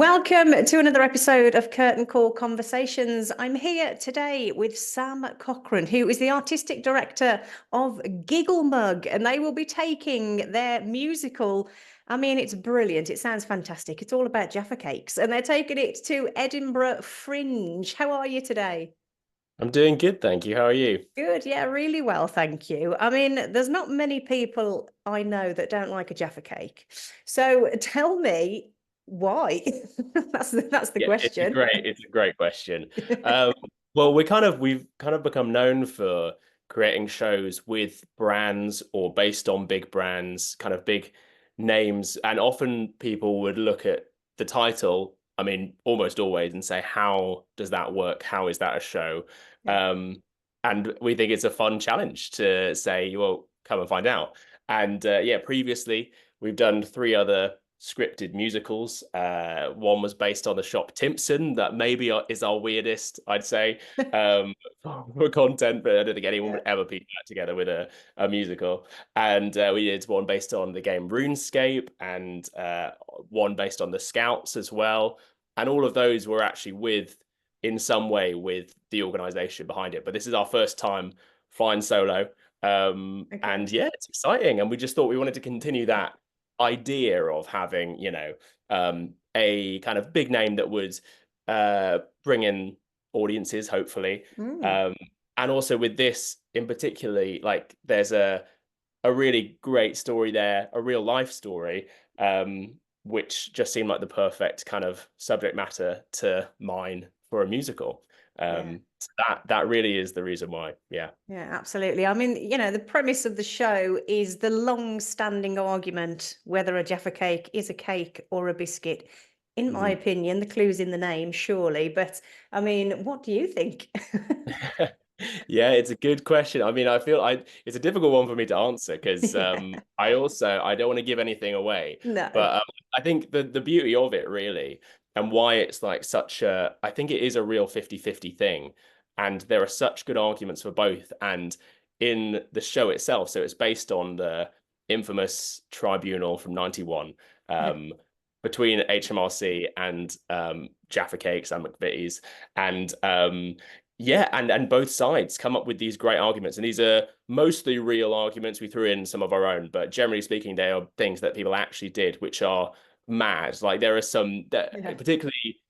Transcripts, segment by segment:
Welcome to another episode of Curtain Call Conversations. I'm here today with Sam Cochrane, who is the artistic director of Gigglemug, and they will be taking their musical. I mean, it's brilliant. It sounds fantastic. It's all about Jaffa cakes, and they're taking it to Edinburgh Fringe. How are you today? I'm doing good, thank you. How are you? Good, yeah, really well, thank you. I mean, there's not many people I know that don't like a Jaffa cake. So tell me why? That's the Yeah, question. it's a great question. Um, well, we've kind of become known for creating shows with brands or based on big brands, kind of big names, and often people would look at the title, I mean, almost always, and say, how does that work? How is that a show? Yeah. Um, and we think it's a fun challenge to say, well, come and find out. And yeah, previously we've done three other scripted musicals. One was based on the shop Timpson, that maybe is our weirdest, I'd say, um, for content, but I don't think anyone Yeah. would ever piece that together with a musical. And we did one based on the game RuneScape, and one based on the Scouts as well. And all of those were actually in some way, with the organization behind it. But this is our first time flying solo. And Okay. yeah, it's exciting. And we just thought we wanted to continue that idea of having, a kind of big name that would bring in audiences, hopefully. Mm. Um, and also with this in particularly, like there's a really great story there, a real life story, which just seemed like the perfect kind of subject matter to mine for a musical. Yeah. So that really is the reason why. Yeah. Yeah, absolutely. I mean, the premise of the show is the long-standing argument whether a Jaffa cake is a cake or a biscuit. In my Mhm. opinion, the clue's in the name, surely. But I mean, what do you think? Yeah, it's a good question. I mean, I feel it's a difficult one for me to answer because Yeah. I don't want to give anything away. No. But I think the beauty of it really, and why it's like such a, I think it is a real 50-50 thing. And there are such good arguments for both. And in the show itself, so it's based on the infamous tribunal from 91, Yeah. between HMRC and Jaffa Cakes and McVitie's. And yeah, and both sides come up with these great arguments, and these are mostly real arguments. We threw in some of our own, but generally speaking, they are things that people actually did, which are mad. Like there are some that, Yeah. particularly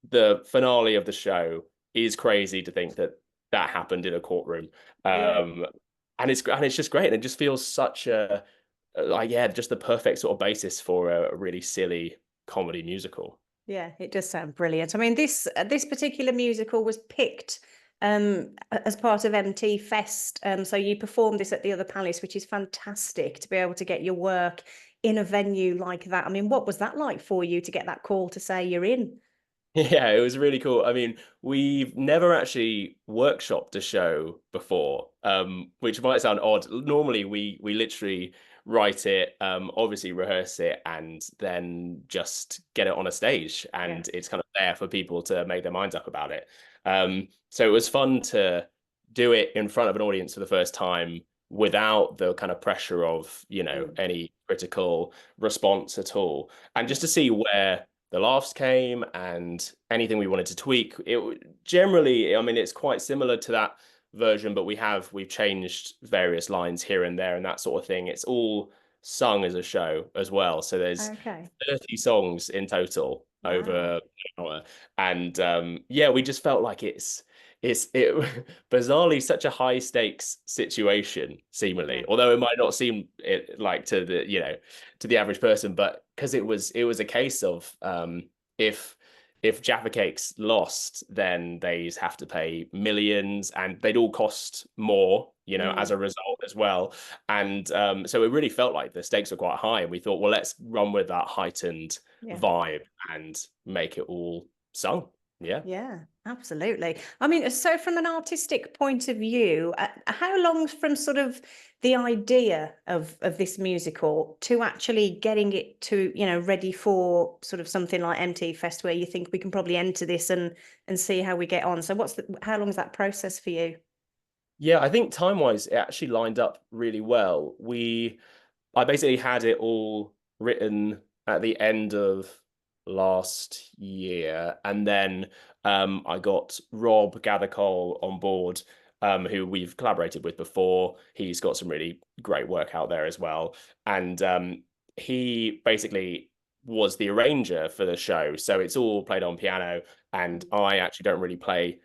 the finale of the show, is crazy to think that that happened in a courtroom. Yeah. And it's just great, and it just feels such a like, yeah, just the perfect sort of basis for a really silly comedy musical. Yeah, it does sound brilliant. I mean, this particular musical was picked as part of MT Fest. So you performed this at the Other Palace, which is fantastic to be able to get your work in a venue like that. I mean, what was that like for you to get that call to say you're in? Yeah, it was really cool. I mean, we've never actually workshopped a show before, which might sound odd. Normally, we literally write it, obviously rehearse it, and then just get it on a stage, Yeah. and it's kind of there for people to make their minds up about it. So it was fun to do it in front of an audience for the first time without the kind of pressure of, Mm. any critical response at all, and just to see where the laughs came and anything we wanted to tweak. It generally, I mean, it's quite similar to that version, but we've changed various lines here and there and that sort of thing. It's all sung as a show as well. So there's Okay. 30 songs in total Wow. over an hour. And yeah, we just felt like it bizarrely such a high stakes situation, Yeah. seemingly, although it might not seem it like to the to the average person, but because it was a case of if Jaffa Cakes lost, then they'd have to pay millions, and they'd all cost more, as Mm. a result as well. And so it really felt like the stakes were quite high, and we thought, well, let's run with that heightened Yeah. vibe and make it all sung. Yeah. Yeah, absolutely. I mean, so from an artistic point of view, how long from sort of the idea of this musical to actually getting it to, ready for sort of something like MT Fest, where you think we can probably enter this and see how we get on? So how long is that process for you? Yeah, I think time-wise, it actually lined up really well. I basically had it all written at the end of last year, and then I got Rob Gathercole on board, who we've collaborated with before. He's got some really great work out there as well, and he basically was the arranger for the show, so it's all played on piano, and I actually don't really play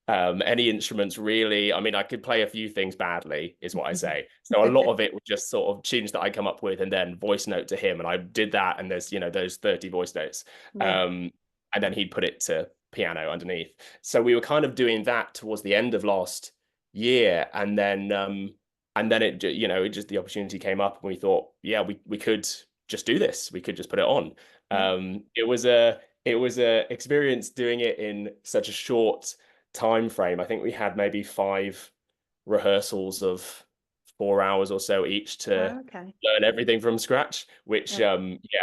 any instruments really. I mean, I could play a few things badly, is what I say. So a lot of it was just sort of tunes that I come up with and then voice note to him. And I did that, and there's, those 30 voice notes. Yeah. And then he'd put it to piano underneath. So we were kind of doing that towards the end of last year. And then it just the opportunity came up and we thought, yeah, we could just do this. We could just put it on. Yeah. It was a experience doing it in such a short time frame. I think we had maybe 5 rehearsals of 4 hours or so each to Oh, okay. learn everything from scratch, which Yeah.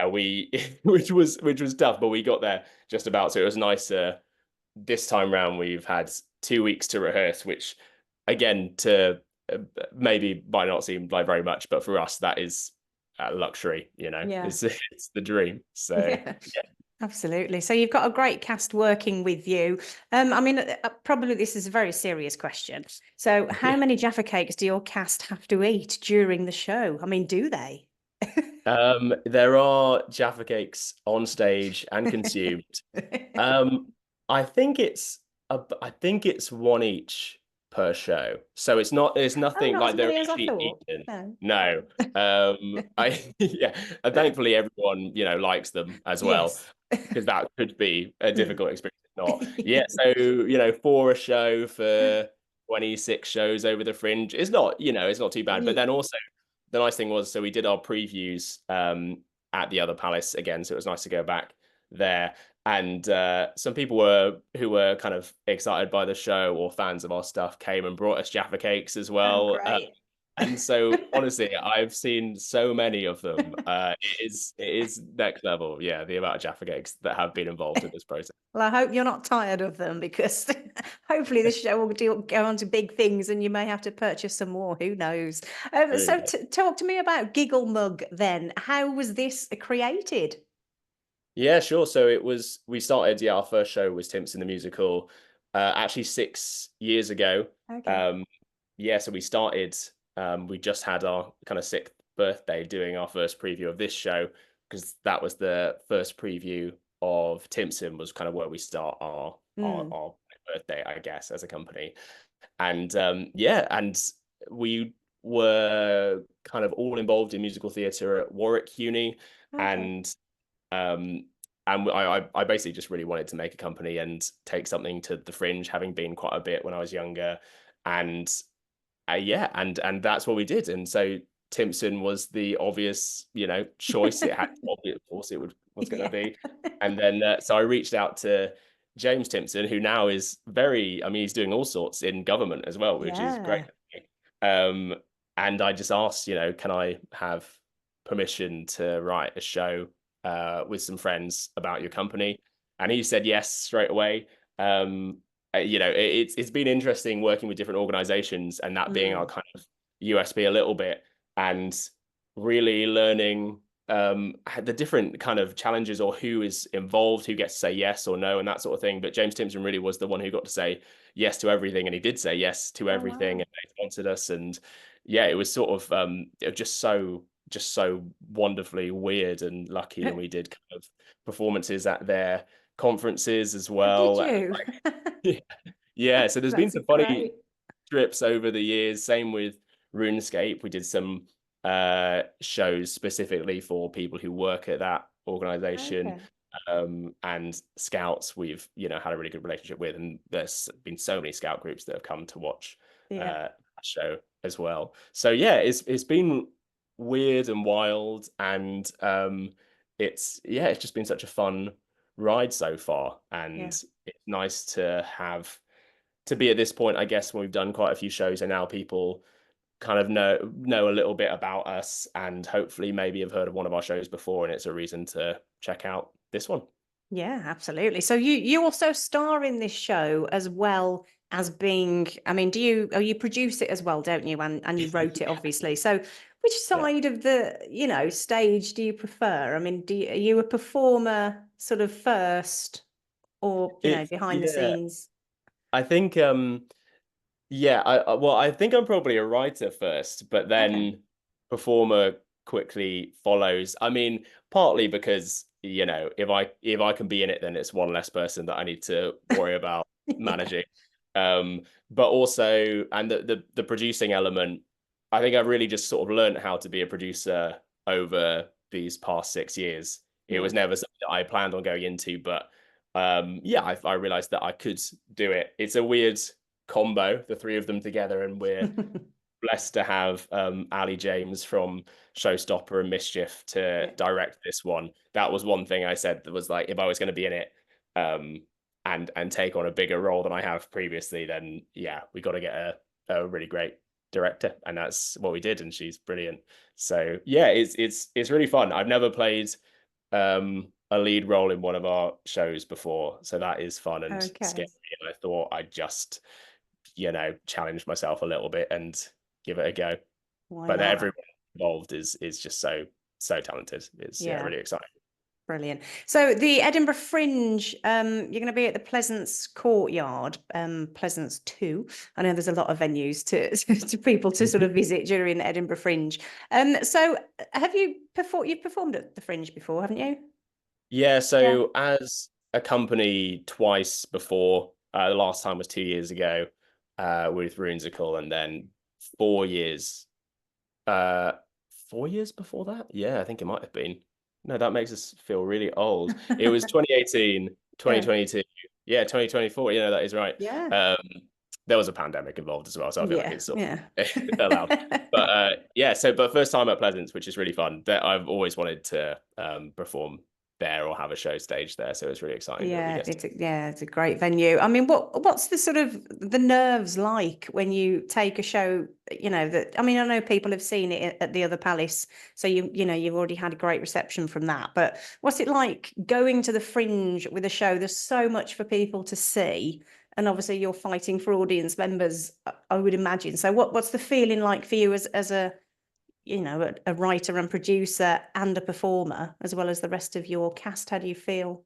we which was tough, but we got there just about. So it was nice. This time round we've had 2 weeks to rehearse, which again to maybe might not seem like very much, but for us that is a luxury. Yeah. It's the dream. So Yeah. Absolutely. So you've got a great cast working with you. I mean, probably this is a very serious question. So how yeah. many Jaffa cakes do your cast have to eat during the show? I mean, do they? There are Jaffa cakes on stage and consumed. Um, I think it's one each per show. So it's Oh, nothing not like as they're many as I actually thought. eaten. No. No. Yeah, and thankfully everyone, likes them as well, Yes. because that could be a Mm. difficult experience if not. Yeah, so for a show for 26 shows over the Fringe, it's not too bad. But then also the nice thing was, so we did our previews at the other palace again, so it was nice to go back there. And some people who were kind of excited by the show or fans of our stuff came and brought us Jaffa cakes as Oh, well. great. And so honestly, I've seen so many of them. It is next level. Yeah, the amount of Jaffa cakes that have been involved in this process. Well, I hope you're not tired of them because hopefully this show will go on to big things and you may have to purchase some more. Who knows? So Yeah. talk to me about Gigglemug then. How was this created? Yeah, sure. So we started, our first show was Timpson the Musical, actually 6 years ago. Okay. Um, yeah, so we just had our kind of 6th birthday doing our first preview of this show, because that was the first preview of Timpson, was kind of where we start Mm, our birthday, I guess, as a company. And yeah, and we were kind of all involved in musical theatre at Warwick Uni, okay. and um, I basically just really wanted to make a company and take something to the Fringe, having been quite a bit when I was younger, and yeah, and that's what we did. And so Timpson was the obvious, choice. It had to be, of course, it was going to Yeah. be. And then so I reached out to James Timpson, who now is I mean, he's doing all sorts in government as well, which is great. Yeah. Um, and I just asked, can I have permission to write a show with some friends about your company? And he said yes straight away. It's been interesting working with different organizations and that being our Mm, kind of USP a little bit, and really learning the different kind of challenges, or who is involved, who gets to say yes or no and that sort of thing. But James Timpson really was the one who got to say yes to everything, and he did say yes to oh, everything, wow. and they sponsored us. And yeah, it was sort of it was just so wonderfully weird and lucky, and we did kind of performances at their conferences as Did well. you? Yeah, yeah. So there's been That's some funny great. trips over the years. Same with RuneScape. We did some shows specifically for people who work at that organization. Okay. And Scouts, we've had a really good relationship with, and there's been so many Scout groups that have come to watch Yeah. that show as well. So yeah, it's been weird and wild, and it's just been such a fun ride so far, Yeah. and it's nice to be at this point, I guess, when we've done quite a few shows and now people kind of know a little bit about us, and hopefully maybe have heard of one of our shows before, and it's a reason to check out this one. Yeah, absolutely. So you also star in this show as well as being, I mean, you produce it as well, don't you? And you wrote it, Yeah. obviously. So which Yeah. side of the, stage do you prefer? I mean, are you a performer sort of first, or It's behind the yeah, scenes? I think yeah, well, I think I'm probably a writer first, but Okay. then performer quickly follows. I mean, partly because, if I can be in it, then it's one less person that I need to worry about Yeah. managing. But also, and the producing element, I think I've really just sort of learned how to be a producer over these past 6 years. It Yeah. was never something that I planned on going into, but yeah, I realized that I could do it. It's a weird combo, the three of them together, and we're blessed to have Ali James from Showstopper and Mischief to Yeah. direct this one. That was one thing I said that was like, if I was going to be in it, um, and take on a bigger role than I have previously, then yeah, we got to get a really great director, and that's what we did, and she's brilliant. So yeah, it's really fun. I've never played a lead role in one of our shows before, so that is fun and scary. Okay. And I thought I'd just challenge myself a little bit and give it a go. Why But not? everyone involved is just so talented. It's yeah, Yeah. really exciting. Brilliant. So the Edinburgh Fringe, you're going to be at the Pleasance Courtyard, Pleasance 2. I know there's a lot of venues to people to sort of visit during the Edinburgh Fringe. So you've performed at the Fringe before, haven't you? Yeah, Yeah. so as a company twice before, the last time was 2 years ago, with Runesical, and then 4 years, uh, 4 years before that? Yeah, I think it might have been. No, that makes us feel really old. It was 2018, Yeah. 2022. Yeah, 2024. That is right. Yeah. Um, there was a pandemic involved as well, so I feel like Yeah. it's sort Yeah. of allowed. But yeah, but first time at Pleasance, which is really fun. That I've always wanted to perform there or have a show stage there, so it's really exciting that we Yeah, get to. it's a great venue. I mean, what's the sort of the nerves like when you take a show, that I mean, I know people have seen it at the other palace, so you've already had a great reception from that. But what's it like going to the Fringe with a show? There's so much for people to see, and obviously you're fighting for audience members, I would imagine. So what's the feeling like for you as a writer and producer and a performer, as well as the rest of your cast? How do you feel?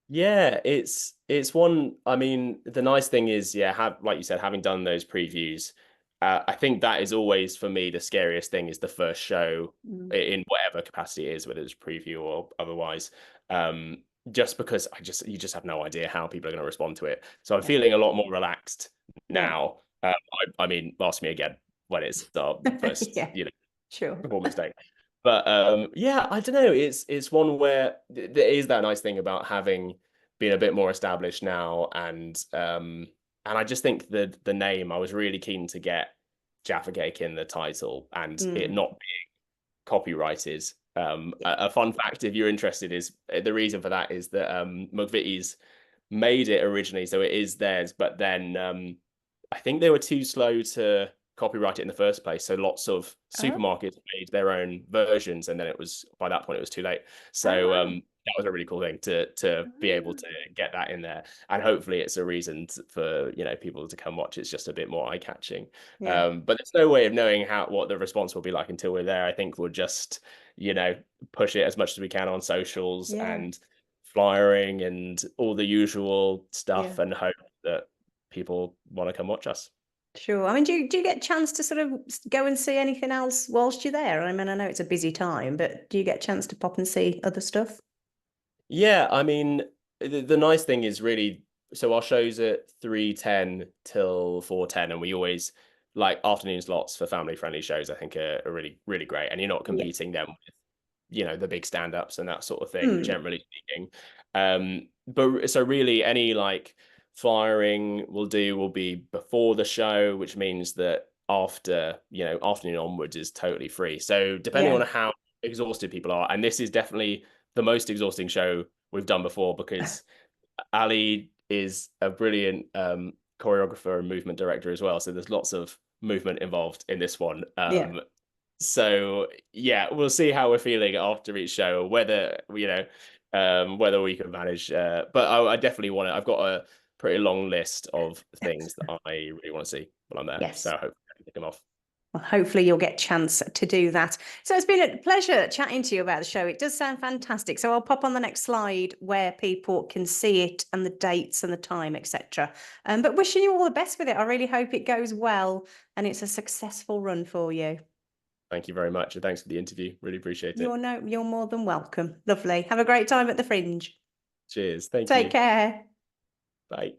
Yeah, it's one. I mean, the nice thing is, yeah, like you said, having done those previews, I think that is always for me the scariest thing is the first show Mm. in whatever capacity it is, whether it's preview or otherwise. Just because you just have no idea how people are going to respond to it. So I'm Yeah. feeling a lot more relaxed Yeah. now. I mean, ask me again when it's our first, Yeah, sure. performance day. But yeah, I don't know. It's one where there is that nice thing about having been a bit more established now, and I just think the name. I was really keen to get Jaffa Cake in the title, and it Mm. not being copyrighted. A fun fact, if you're interested, is the reason for that is that McVitie's made it originally, so it is theirs, but then I think they were too slow to copyright it in the first place. So lots of Oh, supermarkets made their own versions, and then it was by that point it was too late. oh So wow. that was a really cool thing to be able Ah, to get that in there, and hopefully it's a reason for people to come watch. It's just a bit more eye catching. yeah, But there's no way of knowing what the response will be like until we're there. I think we'll just you know push it as much as we can on socials yeah, and flyering and all the usual yeah. stuff, and hope that people want to come watch us. Sure. I mean, do you get a chance to sort of go and see anything else whilst you're there? I mean, I know it's a busy time, but do you get a chance to pop and see other stuff? Yeah, I mean, the nice thing is really, so our shows at 3:10 till 4:10, and we always like afternoon slots for family friendly shows. I think are really really great, and you're not Yeah. competing them with the big stand-ups and that sort of thing, Mm. generally speaking. But so really any like flyering will be before the show, which means that after, afternoon onwards is totally free. So depending on Yeah. how exhausted people are, and this is definitely the most exhausting show we've done before, because Ali is a brilliant choreographer and movement director as well. So there's lots of movement involved in this one. Yeah. So yeah, we'll see how we're feeling after each show, whether we can manage. But I definitely want to. I've got a pretty long list of things that I really want to see while I'm there. So Yes. I hope I can pick them off. Well, hopefully you'll get a chance to do that. So it's been a pleasure chatting to you about the show. It does sound fantastic. So I'll pop on the next slide where people can see it and the dates and the time, etc. But wishing you all the best with it. I really hope it goes well and it's a successful run for you. Thank you very much, and thanks for the interview. Really appreciate it. You're more than welcome. Lovely. Have a great time at the Fringe. Cheers. Thank Take you. care. Bye.